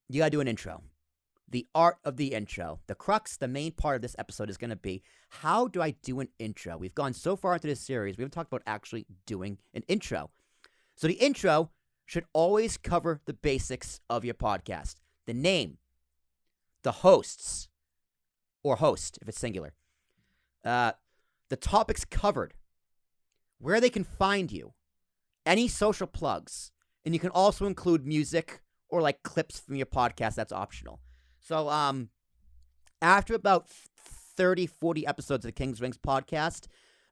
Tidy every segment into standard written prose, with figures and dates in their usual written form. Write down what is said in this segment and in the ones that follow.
you got to do an intro. The art of the intro. The crux, the main part of this episode is going to be, how do I do an intro? We've gone so far into this series, we haven't talked about actually doing an intro. So the intro should always cover the basics of your podcast. The name, the hosts, or host if it's singular, the topics covered, where they can find you, any social plugs, and you can also include music or like clips from your podcast. That's optional. So after about 30, 40 episodes of the King's Rings podcast,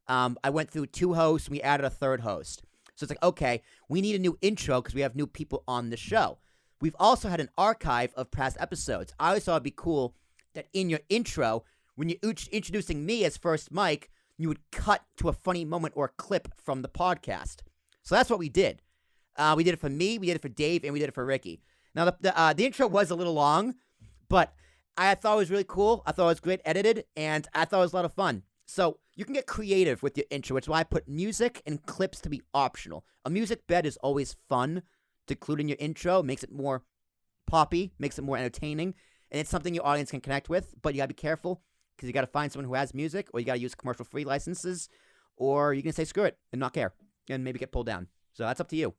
I went through 2 hosts, and we added a 3rd host. So it's like, okay, we need a new intro because we have new people on the show. We've also had an archive of past episodes. I always thought it'd be cool that in your intro, when you're introducing me as first Mike, you would cut to a funny moment or a clip from the podcast. So that's what we did. We did it for me, we did it for Dave, and we did it for Ricky. Now, the intro was a little long, but I thought it was really cool. I thought it was great edited, and I thought it was a lot of fun. So you can get creative with your intro, which is why I put music and clips to be optional. A music bed is always fun to include in your intro. It makes it more poppy, makes it more entertaining, and it's something your audience can connect with, but you got to be careful because you got to find someone who has music, or you got to use commercial-free licenses, or you can say screw it and not care and maybe get pulled down. So that's up to you.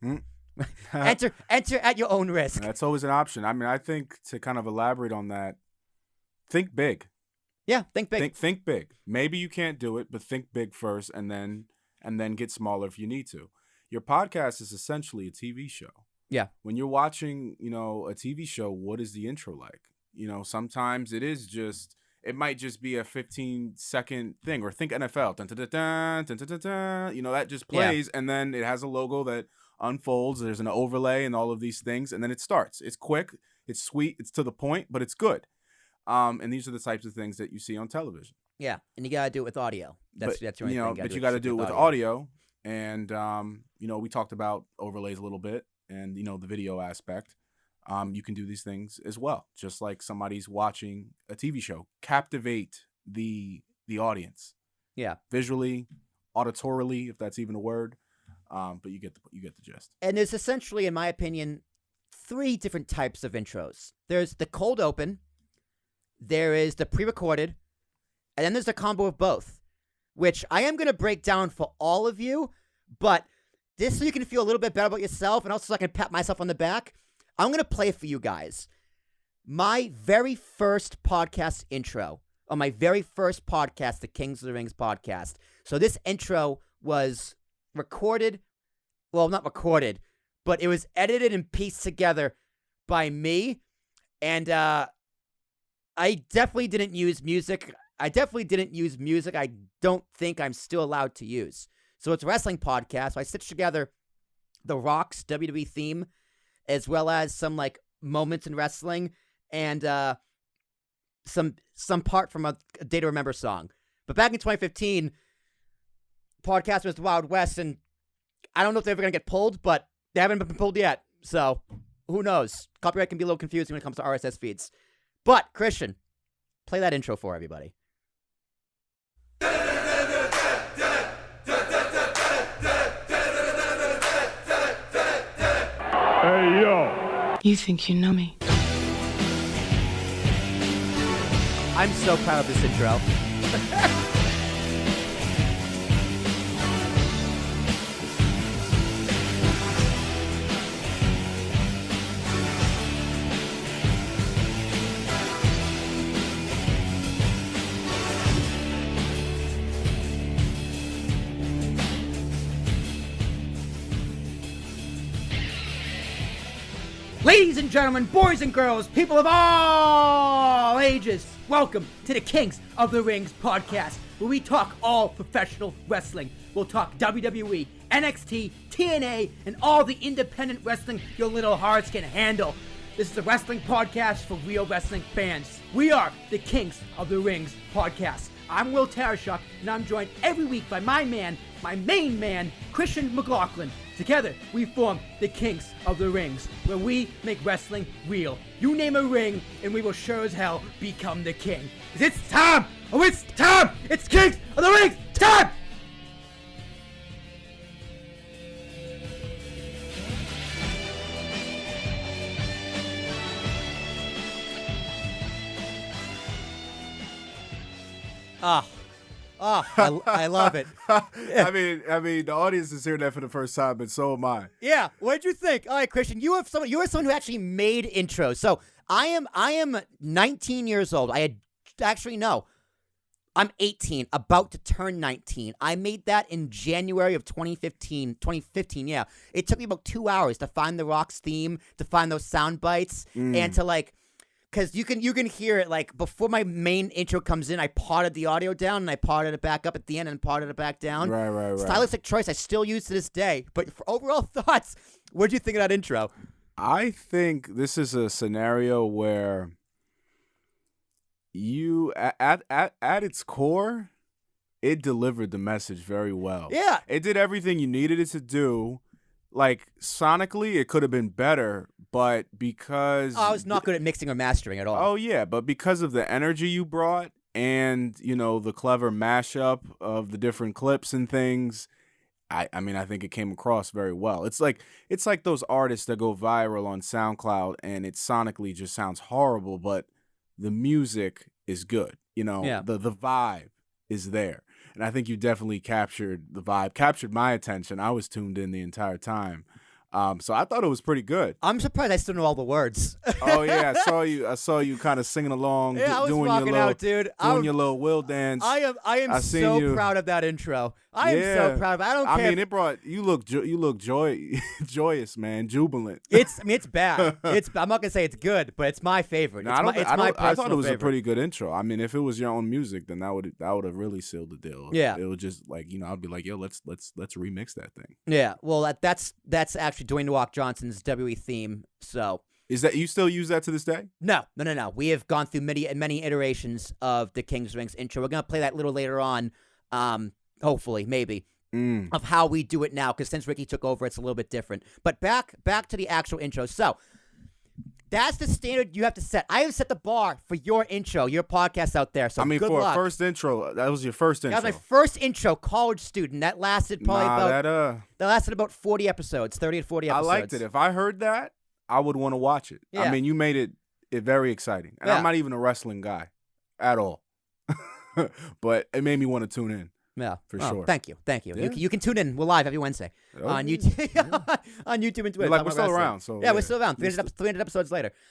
Enter at your own risk. That's always an option. I mean, I think to kind of elaborate on that, think big. Yeah, think big. Think big. Maybe you can't do it, but think big first, and then get smaller if you need to. Your podcast is essentially a TV show. Yeah. When you're watching, a TV show, what is the intro like? Sometimes it might just be a 15-second thing, or think NFL. Dun, dun, dun, dun, dun, dun, dun, dun. That just plays, and then it has a logo that unfolds. There's an overlay and all of these things, and then it starts. It's quick, it's sweet, it's to the point, but it's good. And these are the types of things that you see on television. Yeah, and you gotta do it with audio. That's the only thing. But you gotta do it with audio. And we talked about overlays a little bit, and the video aspect. You can do these things as well, just like somebody's watching a TV show. Captivate the audience. Yeah, visually, auditorily, if that's even a word. But you get the gist. And there's essentially, in my opinion, 3 different types of intros. There's the cold open, there is the pre-recorded, and then there's a combo of both, which I am going to break down for all of you, but this so you can feel a little bit better about yourself, and also so I can pat myself on the back, I'm going to play for you guys my very first podcast intro on my very first podcast, the Kings of the Rings podcast. So this intro was recorded, well, not recorded, but it was edited and pieced together by me, and I definitely didn't use music. I don't think I'm still allowed to use. So it's a wrestling podcast. So I stitched together The Rock's WWE theme, as well as some like moments in wrestling, and some part from a Day to Remember song. But back in 2015, podcast was the Wild West, and I don't know if they're ever going to get pulled, but they haven't been pulled yet. So who knows? Copyright can be a little confusing when it comes to RSS feeds. But, Christian, play that intro for everybody. Hey, yo. You think you know me? I'm so proud of this intro. Ladies and gentlemen, boys and girls, people of all ages, welcome to the Kings of the Rings podcast, where we talk all professional wrestling. We'll talk WWE, NXT, TNA, and all the independent wrestling your little hearts can handle. This is a wrestling podcast for real wrestling fans. We are the Kings of the Rings podcast. I'm Will Tarashuk, and I'm joined every week by my main man, Christian McLaughlin. Together, we form the Kings of the Rings, where we make wrestling real. You name a ring, and we will sure as hell become the king. 'Cause it's time! Oh, it's time! It's Kings of the Rings time! Ah, I love it. I mean, the audience is hearing that for the first time, but so am I. Yeah, what'd you think? All right, Christian, you are someone who actually made intros. So I am 19 years old. I'm 18, about to turn 19. I made that in January of 2015. 2015, yeah. It took me about 2 hours to find the Rock's theme, to find those sound bites, and to like, because you can hear it like before my main intro comes in. I parted the audio down and I parted it back up at the end and parted it back down. Right. Stylistic choice I still use to this day. But for overall thoughts, what'd you think of that intro? I think this is a scenario where you at its core, it delivered the message very well. Yeah. It did everything you needed it to do. Like sonically, it could have been better, but because I was not good at mixing or mastering at all. Oh yeah, but because of the energy you brought and, you know, the clever mashup of the different clips and things, I mean, I think it came across very well. It's like those artists that go viral on SoundCloud and it sonically just sounds horrible, but the music is good. You know, Yeah. the vibe is there. And I think you definitely captured the vibe, captured my attention. I was tuned in the entire time. So I thought it was pretty good. I'm surprised I still know all the words. Oh yeah, I saw you kind of singing along, Yeah, I was doing rocking your little, out, dude. doing your little Will dance. I am seen you. proud of that intro. I am so proud of it. I don't care. I mean, it brought you look joyous, man, jubilant. It's bad. I'm not gonna say it's good, but it's my favorite. No, It's my I thought personal it was favorite. a pretty good intro. I mean, if it was your own music, then that would have really sealed the deal. Yeah. It would just like, you know, I'd be like, yo, let's remix that thing. Yeah, well, that's actually Dwayne The Rock Johnson's WE theme. So Is that you still use that to this day? no. We have gone through many iterations of the King's Rings intro. We're gonna play that a little later on. Hopefully, maybe. Of how we do it now, because since Ricky took over, it's a little bit different. But back to the actual intro. So that's the standard you have to set. I have set the bar for your intro, your podcast out there. So I mean, good for luck. a first intro, that was your first intro. That was my first intro, college student. That lasted probably that lasted about 40 episodes, 30 to 40 episodes. I liked it. If I heard that, I would want to watch it. Yeah. I mean, you made it very exciting. And Yeah. I'm not even a wrestling guy at all. But it made me want to tune in. Yeah, For Oh, sure. Thank you. Yeah. You can tune in. We're live every Wednesday on Okay. YouTube, on YouTube and Twitter. Like, talking we're about still wrestling. around, so yeah, we're still around. 300 episodes later.